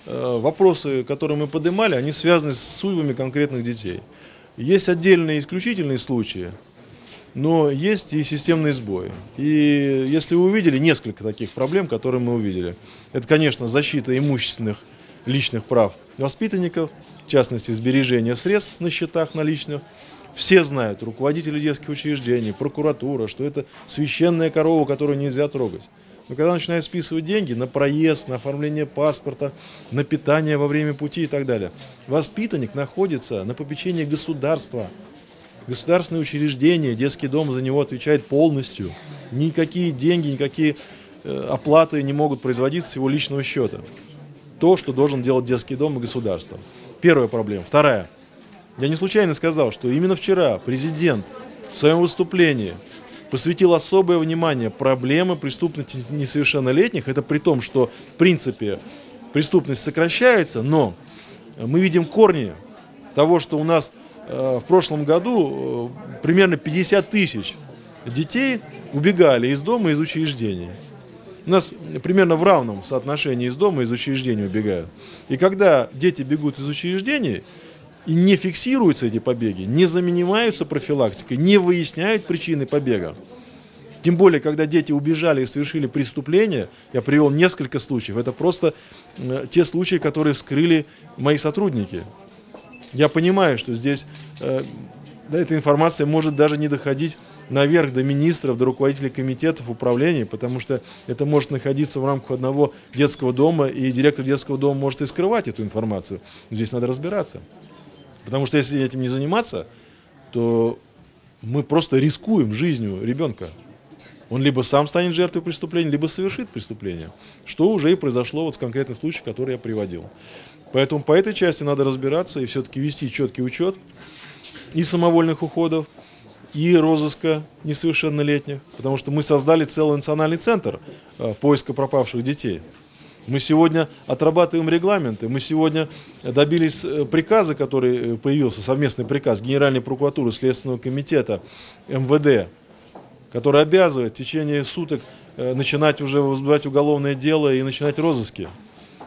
вопросы, которые мы поднимали, они связаны с судьбами конкретных детей. Есть отдельные исключительные случаи, но есть и системные сбои. И если вы увидели несколько таких проблем, которые мы увидели, это, конечно, защита имущественных личных прав воспитанников, в частности, сбережение средств на счетах наличных. Все знают, руководители детских учреждений, прокуратура, что это священная корова, которую нельзя трогать. Но когда начинают списывать деньги на проезд, на оформление паспорта, на питание во время пути и так далее, воспитанник находится на попечении государства. Государственные учреждения, детский дом за него отвечает полностью. Никакие деньги, никакие оплаты не могут производиться с его личного счета. То, что должен делать детский дом и государство. Первая проблема. Вторая. Я не случайно сказал, что именно вчера президент в своем выступлении посвятил особое внимание проблеме преступности несовершеннолетних. Это при том, что в принципе преступность сокращается, но мы видим корни того, что у нас в прошлом году примерно 50 тысяч детей убегали из дома, из учреждений. У нас примерно в равном соотношении из дома и из учреждений убегают. И когда дети бегут из учреждений, и не фиксируются эти побеги, не занимаются профилактикой, не выясняют причины побега. Тем более, когда дети убежали и совершили преступление, я привел несколько случаев, это просто те случаи, которые вскрыли мои сотрудники. Я понимаю, что здесь эта информация может даже не доходить наверх до министров, до руководителей комитетов, управлений, потому что это может находиться в рамках одного детского дома, и директор детского дома может и скрывать эту информацию. Но здесь надо разбираться. Потому что если этим не заниматься, то мы просто рискуем жизнью ребенка. Он либо сам станет жертвой преступления, либо совершит преступление. Что уже и произошло вот в конкретном случае, который я приводил. Поэтому по этой части надо разбираться и все-таки вести четкий учет и самовольных уходов, и розыска несовершеннолетних. Потому что мы создали целый национальный центр поиска пропавших детей. Мы сегодня отрабатываем регламенты, мы сегодня добились приказа, который появился, совместный приказ Генеральной прокуратуры, Следственного комитета, МВД, который обязывает в течение суток начинать уже возбуждать уголовное дело и начинать розыски.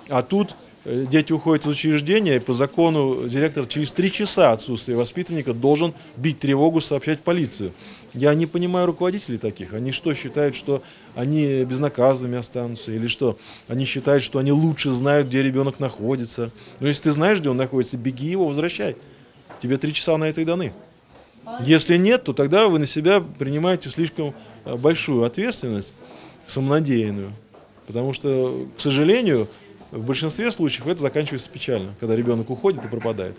А тут дети уходят из учреждения, и по закону директор через 3 часа отсутствия воспитанника должен бить тревогу, сообщать в полицию. Я не понимаю руководителей таких. Они что, считают, что они безнаказанными останутся? Или что? Они считают, что они лучше знают, где ребенок находится. Но если ты знаешь, где он находится, беги его, возвращай. Тебе 3 часа на это и даны. Если нет, то тогда вы на себя принимаете слишком большую ответственность, самонадеянную. Потому что, к сожалению, в большинстве случаев это заканчивается печально, когда ребенок уходит и пропадает.